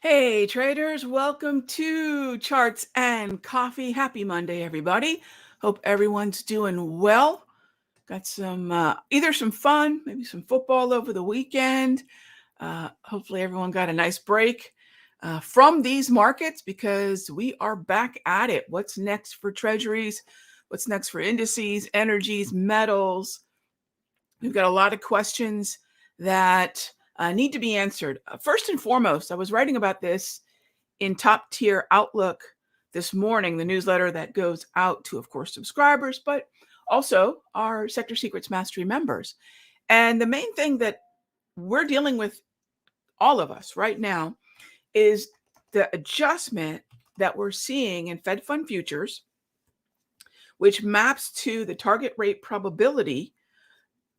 Hey traders, welcome to Charts and Coffee. Happy Monday, everybody. Hope everyone's doing well. Got some, either some fun, maybe some football over the weekend. Hopefully everyone got a nice break from these markets because we are back at it. What's next for treasuries? What's next for indices, energies, metals? We've got a lot of questions that need to be answered. First and foremost, I was writing about this in Top Tier Outlook this morning, the newsletter that goes out to, of course, subscribers, but also our Sector Secrets Mastery members. And the main thing that we're dealing with, all of us right now, is the adjustment that we're seeing in Fed Fund futures, which maps to the target rate probability,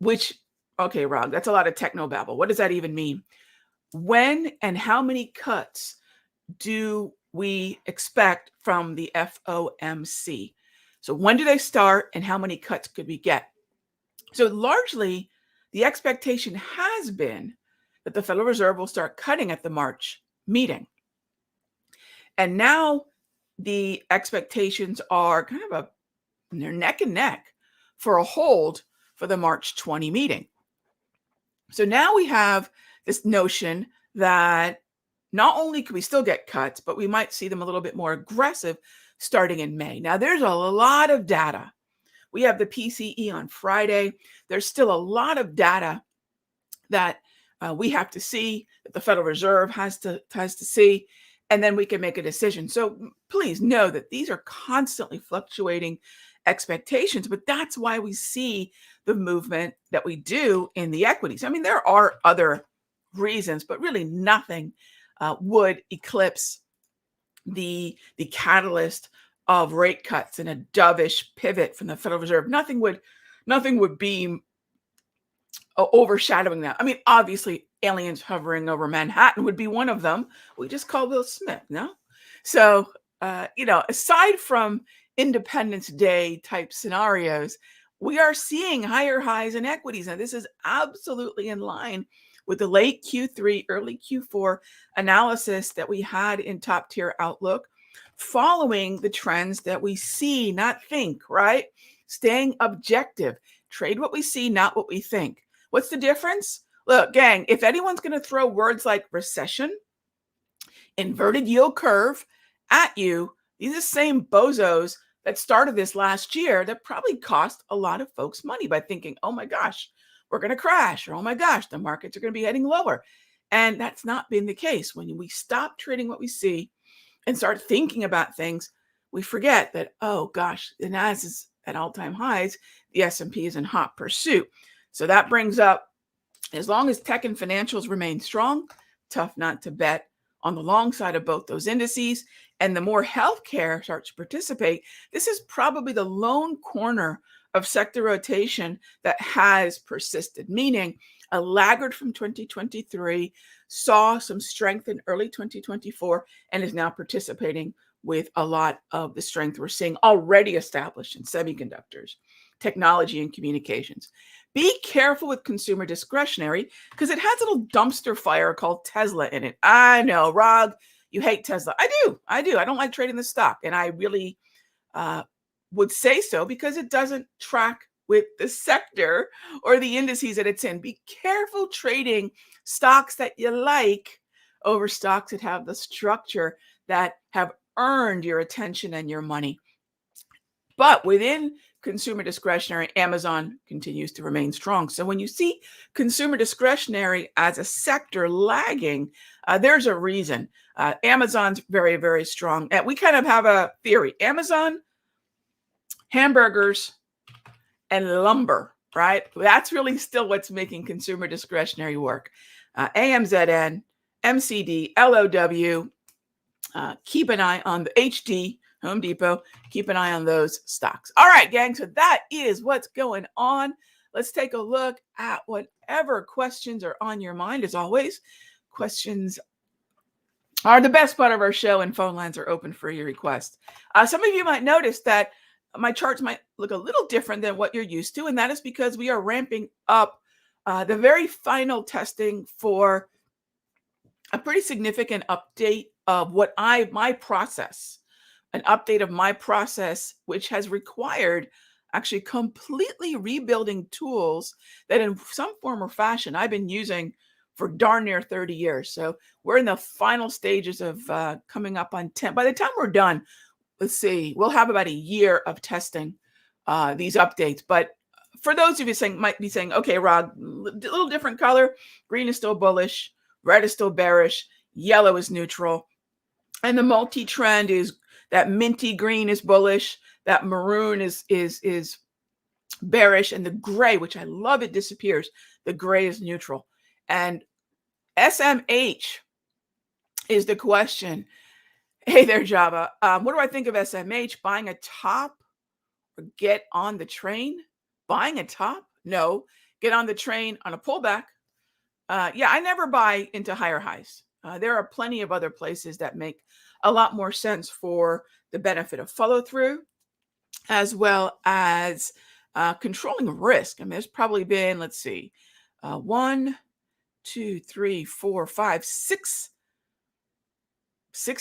which, okay, Rob, that's a lot of technobabble. What does that even mean? When and how many cuts do we expect from the FOMC? So when do they start and how many cuts could we get? So largely, the expectation has been that the Federal Reserve will start cutting at the March meeting. And now the expectations are kind of they're neck and neck for a hold for the March 20 meeting. So now we have this notion that not only can we still get cuts, but we might see them a little bit more aggressive starting in May. Now, there's a lot of data. We have the PCE on Friday. There's still a lot of data that we have to see, that the Federal Reserve has to see, and then we can make a decision. So please know that these are constantly fluctuating expectations, but that's why we see the movement that we do in the equities. I mean, there are other reasons, but really nothing would eclipse the catalyst of rate cuts and a dovish pivot from the Federal Reserve. Nothing would be overshadowing that. I mean, obviously, aliens hovering over Manhattan would be one of them. We just call Will Smith, no? So, aside from Independence Day type scenarios, we are seeing higher highs in equities. Now, this is absolutely in line with the late Q3, early Q4 analysis that we had in Top Tier Outlook, following the trends that we see, not think, right? Staying objective. Trade what we see, not what we think. What's the difference? Look, gang, if anyone's going to throw words like recession, inverted yield curve at you, these are the same bozos that started this last year that probably cost a lot of folks money by thinking, oh my gosh, we're going to crash, or oh my gosh, the markets are going to be heading lower. And that's not been the case. When we stop trading what we see and start thinking about things, we forget that, oh gosh, the Nasdaq is at all-time highs, the S&P is in hot pursuit. So that brings up, as long as tech and financials remain strong, tough not to bet on the long side of both those indices. And the more healthcare starts to participate, this is probably the lone corner of sector rotation that has persisted, meaning a laggard from 2023 saw some strength in early 2024 and is now participating with a lot of the strength we're seeing already established in semiconductors, technology, and communications. Be careful with consumer discretionary because it has a little dumpster fire called Tesla in it. I know, Rog, you hate Tesla. I do. I don't like trading the stock. And I really would say so because it doesn't track with the sector or the indices that it's in. Be careful trading stocks that you like over stocks that have the structure that have earned your attention and your money. But within consumer discretionary, Amazon continues to remain strong. So when you see consumer discretionary as a sector lagging, there's a reason. Amazon's very, very strong. And we kind of have a theory. Amazon, hamburgers, and lumber, right? That's really still what's making consumer discretionary work. AMZN, MCD, LOW, keep an eye on the HD, Home Depot, keep an eye on those stocks. All right, gang, so that is what's going on. let's take a look at whatever questions are on your mind. As always, questions are the best part of our show, and phone lines are open for your request. Some of you might notice that my charts might look a little different than what you're used to, and that is because we are ramping up the very final testing for a pretty significant update of my process, an update of my process, which has required actually completely rebuilding tools that in some form or fashion I've been using for darn near 30 years. So we're in the final stages of coming up on 10. By the time we're done, let's see, we'll have about a year of testing these updates. But for those of you might be saying, okay, Rog, a little different color. Green is still bullish. Red is still bearish. Yellow is neutral. And the multi-trend is that minty green is bullish. That maroon is bearish. And the gray, which I love, it disappears. The gray is neutral. And SMH is the question. Hey there, Java. What do I think of SMH? Buying a top or get on the train? Buying a top? No. Get on the train on a pullback. Yeah, I never buy into higher highs. There are plenty of other places that make a lot more sense for the benefit of follow through, as well as controlling risk. I mean, there's probably been, let's see, 1, 2, 3, 4, 5, 6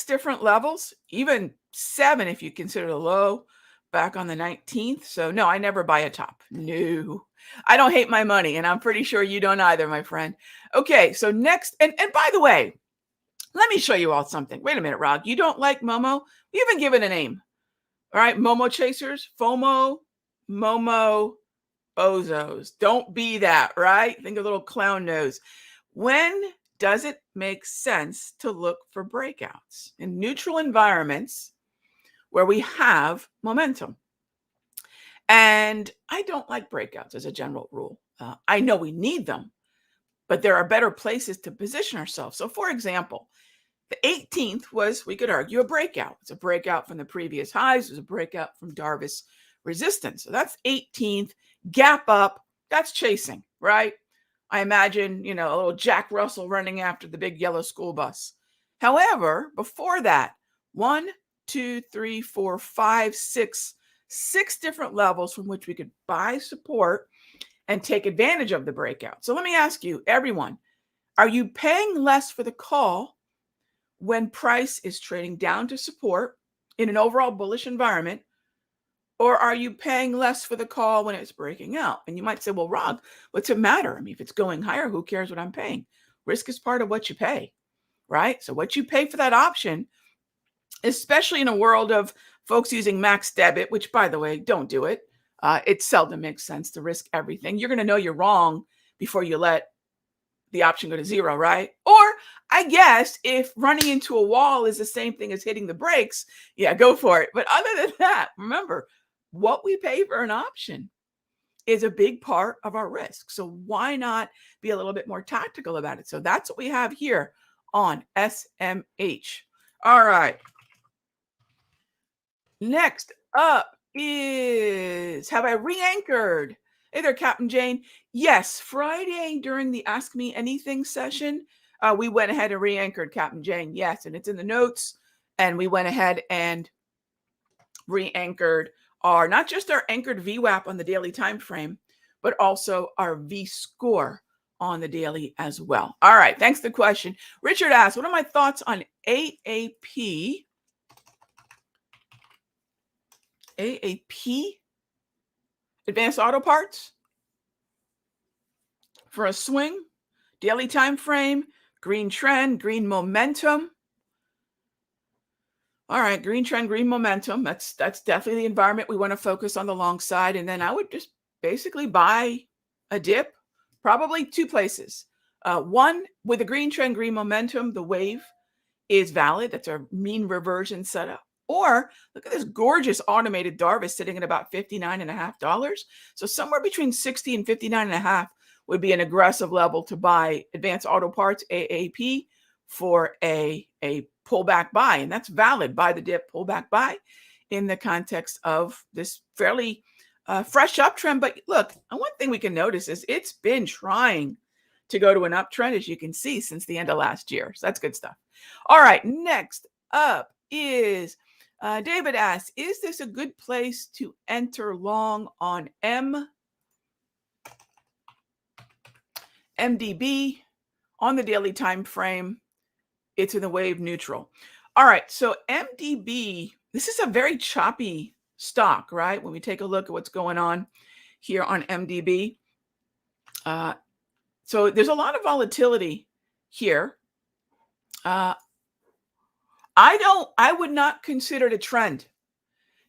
different levels, even 7 if you consider the low back on the 19th. So no, I never buy a top. No, I don't hate my money, and I'm pretty sure you don't either, my friend. Okay, so next, and by the way, let me show you all something. Wait a minute, Rog. You don't like Momo? We haven't given a name. All right, Momo chasers, FOMO, Momo, bozos. Don't be that, right? Think of little clown nose. When does it make sense to look for breakouts in neutral environments where we have momentum? And I don't like breakouts as a general rule. I know we need them, but there are better places to position ourselves. So for example, the 18th was, we could argue, a breakout. It's a breakout from the previous highs. It was a breakout from Darvis resistance. So that's 18th, gap up. That's chasing, right? I imagine, a little Jack Russell running after the big yellow school bus. However, before that, 1, 2, 3, 4, 5, 6 different levels from which we could buy support and take advantage of the breakout. So let me ask you, everyone, are you paying less for the call when price is trading down to support in an overall bullish environment, or are you paying less for the call when it's breaking out? And you might say, well, Rob, what's it matter? I mean, if it's going higher, who cares what I'm paying? Risk is part of what you pay, right? So what you pay for that option, especially in a world of folks using max debit, which, by the way, don't do it. It seldom makes sense to risk everything. You're going to know you're wrong before you let the option go to zero, right? Or I guess if running into a wall is the same thing as hitting the brakes, yeah, go for it. But other than that, remember, what we pay for an option is a big part of our risk. So why not be a little bit more tactical about it? So that's what we have here on SMH. All right. Next up is, have I re-anchored? Hey there, Captain Jane. Yes, Friday during the Ask Me Anything session, we went ahead and re-anchored Captain Jane. Yes, and it's in the notes. And we went ahead and re-anchored not just our anchored VWAP on the daily time frame, but also our V score on the daily as well. All right, thanks for the question. Richard asked, what are my thoughts on AAP? AAP? Advanced Auto Parts? For a swing, daily time frame, green trend, green momentum. All right, green trend, green momentum. That's definitely the environment we want to focus on the long side. And then I would just basically buy a dip, probably 2 places. One, with a green trend, green momentum, the wave is valid. That's our mean reversion setup. Or look at this gorgeous automated Darvis sitting at about $59.50. So somewhere between 60 and 59.5 would be an aggressive level to buy Advanced Auto Parts, AAP, for a pullback buy. And that's valid, buy the dip, pullback buy, in the context of this fairly fresh uptrend. But look, one thing we can notice is it's been trying to go to an uptrend, as you can see, since the end of last year. So that's good stuff. All right, next up is David asks, is this a good place to enter long on MDB on the daily time frame? It's in the wave neutral. All right, so MDB, this is a very choppy stock, right? When we take a look at what's going on here on MDB. So there's a lot of volatility here. I would not consider it a trend.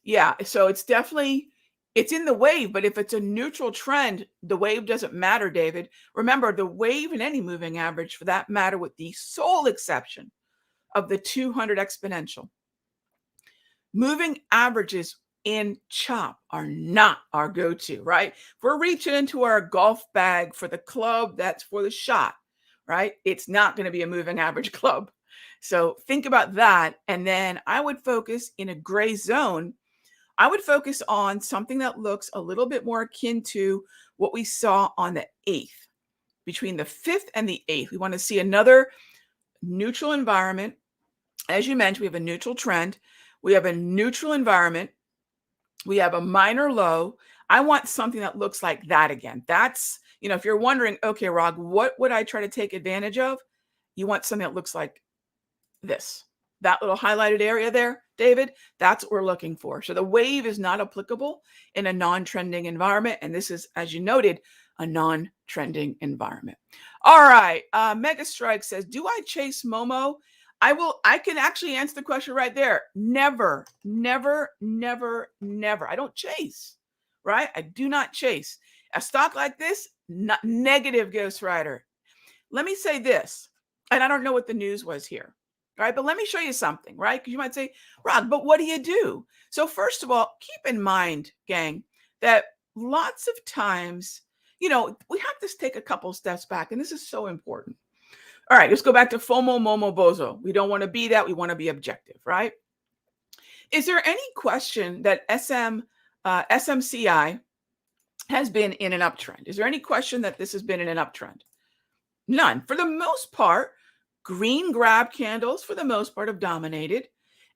Yeah, so it's definitely, it's in the wave, but if it's a neutral trend, the wave doesn't matter, David. Remember, the wave in any moving average, for that matter, with the sole exception of the 200 exponential, moving averages in chop are not our go-to, right? If we're reaching into our golf bag for the club that's for the shot, right? It's not going to be a moving average club. So think about that. And then I would focus in a gray zone. I would focus on something that looks a little bit more akin to what we saw on the 8th. Between the 5th and the 8th, we want to see another neutral environment. As you mentioned, we have a neutral trend. We have a neutral environment. We have a minor low. I want something that looks like that again. That's, if you're wondering, okay, Rog, what would I try to take advantage of? You want something that looks like this. That little highlighted area there, David, that's what we're looking for. So the wave is not applicable in a non-trending environment. And this is, as you noted, a non-trending environment. All right. Mega Strike says, do I chase Momo? I can actually answer the question right there. Never, never, never, never. I don't chase, right? I do not chase. A stock like this, not negative, Ghost Rider. Let me say this, and I don't know what the news was here. All right, but let me show you something, right? Because you might say, Rod, but what do you do? So first of all, keep in mind, gang, that lots of times, we have to take a couple steps back, and this is so important. All right, let's go back to FOMO, MOMO, BOZO. We don't want to be that. We want to be objective, right? Is there any question that SMCI has been in an uptrend? Is there any question that this has been in an uptrend? None. For the most part, green grab candles, for the most part, have dominated.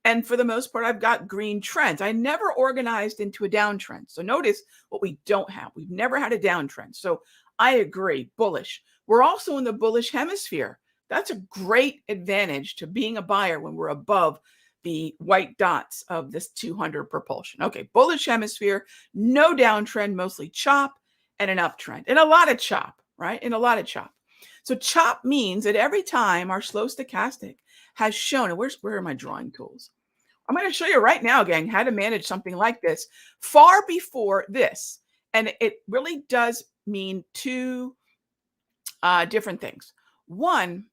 And for the most part, I've got green trends. I never organized into a downtrend. So notice what we don't have. We've never had a downtrend. So I agree, bullish. We're also in the bullish hemisphere. That's a great advantage to being a buyer when we're above the white dots of this 200 propulsion. Okay, bullish hemisphere, no downtrend, mostly chop and an uptrend. And a lot of chop, right? And a lot of chop. So chop means that every time our slow stochastic has shown, and where are my drawing tools? I'm going to show you right now, gang, how to manage something like this far before this. And it really does mean two different things. One,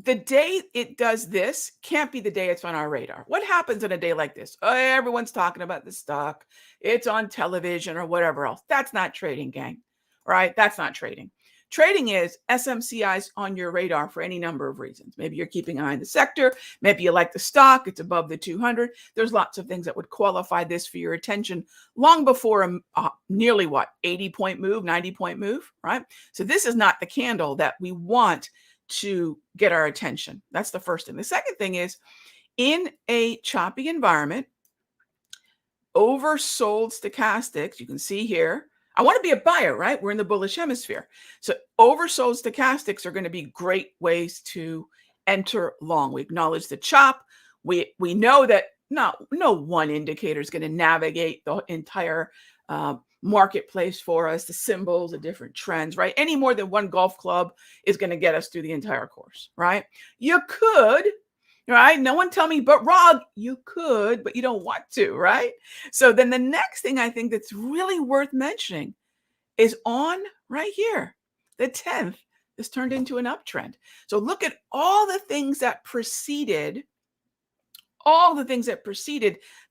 the day it does this can't be the day it's on our radar. What happens on a day like this? Oh, everyone's talking about the stock. It's on television or whatever else. That's not trading, gang, right? That's not trading. Trading is SMCI's on your radar for any number of reasons. Maybe you're keeping an eye on the sector. Maybe you like the stock. It's above the 200. There's lots of things that would qualify this for your attention long before a nearly 80-point move, 90-point move, right? So this is not the candle that we want to get our attention. That's the first thing. The second thing is, in a choppy environment, oversold stochastics, you can see here, I want to be a buyer, right? We're in the bullish hemisphere. So oversold stochastics are going to be great ways to enter long. We acknowledge the chop. We know that no one indicator is going to navigate the entire marketplace for us, the symbols, the different trends, right? Any more than one golf club is going to get us through the entire course, right? You could, right? No one tell me, but Rob, you could, but you don't want to, right? So then the next thing I think that's really worth mentioning is on right here, the 10th. This turned into an uptrend. So look at all the things that preceded,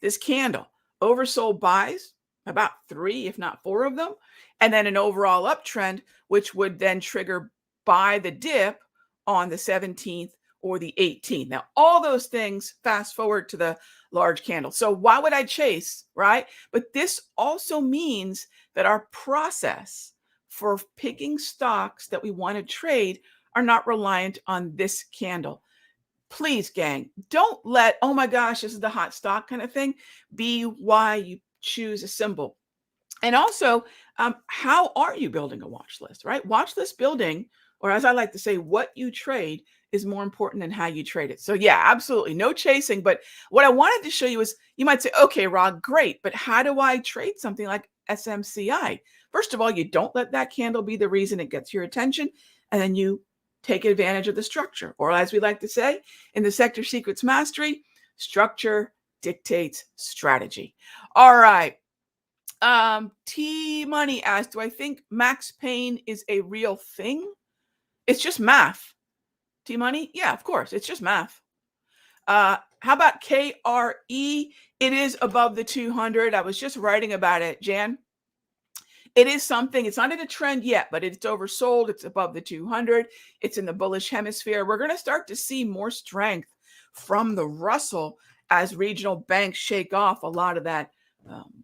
this candle. Oversold buys, about 3, if not 4 of them, and then an overall uptrend, which would then trigger buy the dip on the 17th or the 18. Now, all those things fast forward to the large candle. So why would I chase, right? But this also means that our process for picking stocks that we want to trade are not reliant on this candle. Please, gang, don't let, oh my gosh, this is the hot stock kind of thing, be why you choose a symbol. And also, how are you building a watch list, right? Watch list building, or as I like to say, what you trade is more important than how you trade it. So yeah, absolutely no chasing. But what I wanted to show you is, you might say, okay, Rod, great, but how do I trade something like SMCI? First of all, you don't let that candle be the reason it gets your attention, and then you take advantage of the structure. Or as we like to say in the Sector Secrets Mastery, structure dictates strategy. All right. T Money asked, do I think Max Payne is a real thing? It's just math. T Money? Yeah, of course. It's just math. How about KRE? It is above the 200. I was just writing about it, Jan. It is something, it's not in a trend yet, but it's oversold. It's above the 200. It's in the bullish hemisphere. We're going to start to see more strength from the Russell as regional banks shake off a lot of that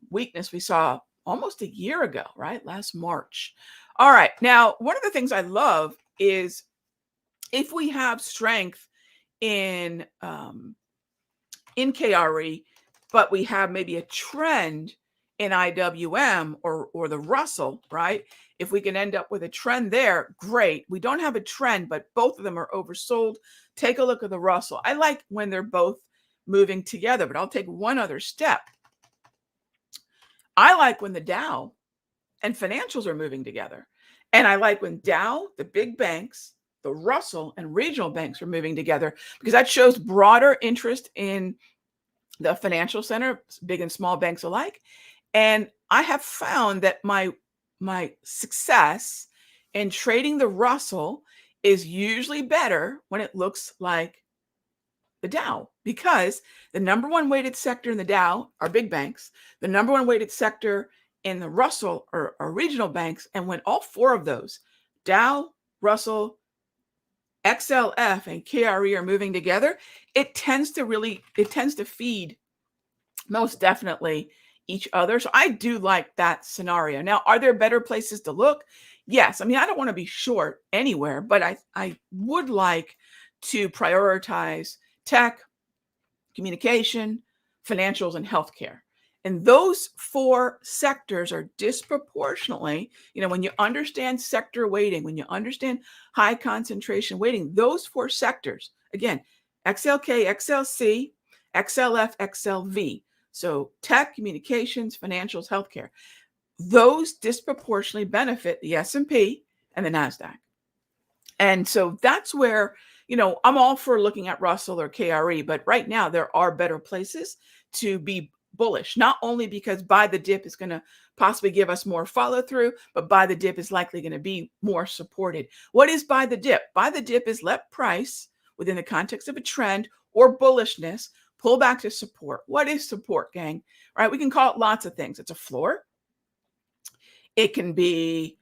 weakness we saw almost a year ago, right? Last March. All right. Now, one of the things I love is if we have strength in KRE, but we have maybe a trend in IWM or the Russell, right? If we can end up with a trend there, great. We don't have a trend, but both of them are oversold. Take a look at the Russell. I like when they're both moving together, but I'll take one other step. I like when the Dow and financials are moving together. And I like when Dow, the big banks, the Russell, and regional banks are moving together, because that shows broader interest in the financial center, big and small banks alike. And I have found that my success in trading the Russell is usually better when it looks like the Dow, because the number one weighted sector in the Dow are big banks. The number one weighted sector in the Russell are regional banks. And when all four of those, Dow, Russell, XLF, and KRE are moving together, it tends to feed most definitely each other. So I do like that scenario. Now, are there better places to look? Yes. I mean, I don't want to be short anywhere, but I would like to prioritize tech, communication, financials, and healthcare. And those four sectors are disproportionately, when you understand sector weighting, when you understand high concentration weighting, those four sectors, again, XLK, XLC, XLF, XLV. So tech, communications, financials, healthcare. Those disproportionately benefit the S&P and the NASDAQ. And so that's where, I'm all for looking at Russell or KRE, but right now there are better places to be bullish, not only because buy the dip is going to possibly give us more follow through, but buy the dip is likely going to be more supported. What is buy the dip? Buy the dip is let price within the context of a trend or bullishness pull back to support. What is support, gang? Right? We can call it lots of things. It's a floor. It can be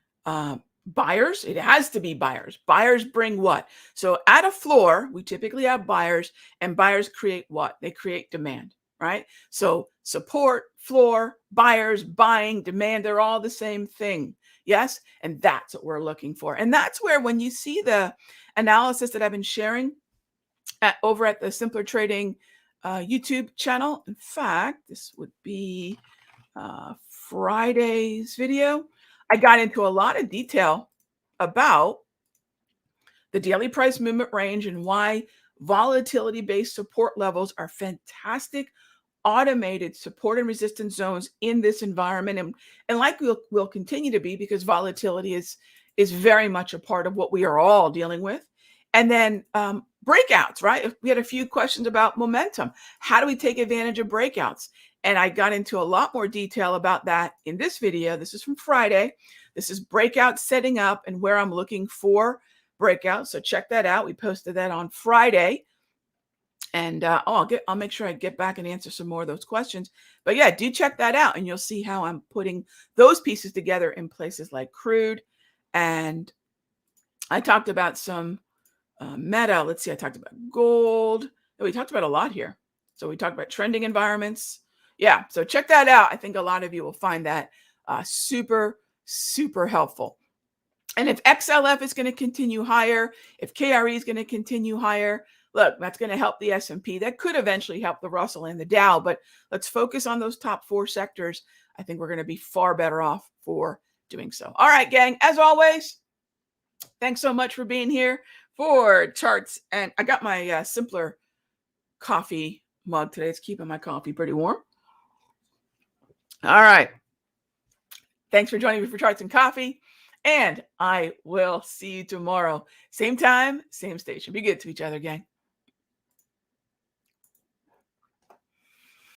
buyers. It has to be buyers. Buyers bring what? So at a floor, we typically have buyers, and buyers create what? They create demand, right? So support, floor, buyers, buying, demand, they're all the same thing. Yes. And that's what we're looking for. And that's where, when you see the analysis that I've been sharing over at the Simpler Trading YouTube channel, in fact, this would be Friday's video, I got into a lot of detail about the daily price movement range and why volatility-based support levels are fantastic automated support and resistance zones in this environment, and like we'll continue to be, because volatility is very much a part of what we are all dealing with. And then breakouts, right? We had a few questions about momentum. How do we take advantage of breakouts? And I got into a lot more detail about that in this video. This is from Friday. This is breakout setting up and where I'm looking for breakouts. So check that out. We posted that on Friday. And I'll make sure I get back and answer some more of those questions. But yeah, do check that out, and you'll see how I'm putting those pieces together in places like crude. And I talked about some Meta. Let's see. I talked about gold. We talked about a lot here. So we talked about trending environments. Yeah. So check that out. I think a lot of you will find that super, super helpful. And if XLF is going to continue higher, if KRE is going to continue higher, look, that's going to help the S&P. That could eventually help the Russell and the Dow, but let's focus on those top 4 sectors. I think we're going to be far better off for doing so. All right, gang, as always, thanks so much for being here for charts. And I got my simpler coffee mug today. It's keeping my coffee pretty warm. All right. Thanks for joining me for Charts and Coffee. And I will see you tomorrow. Same time, same station. Be good to each other, gang.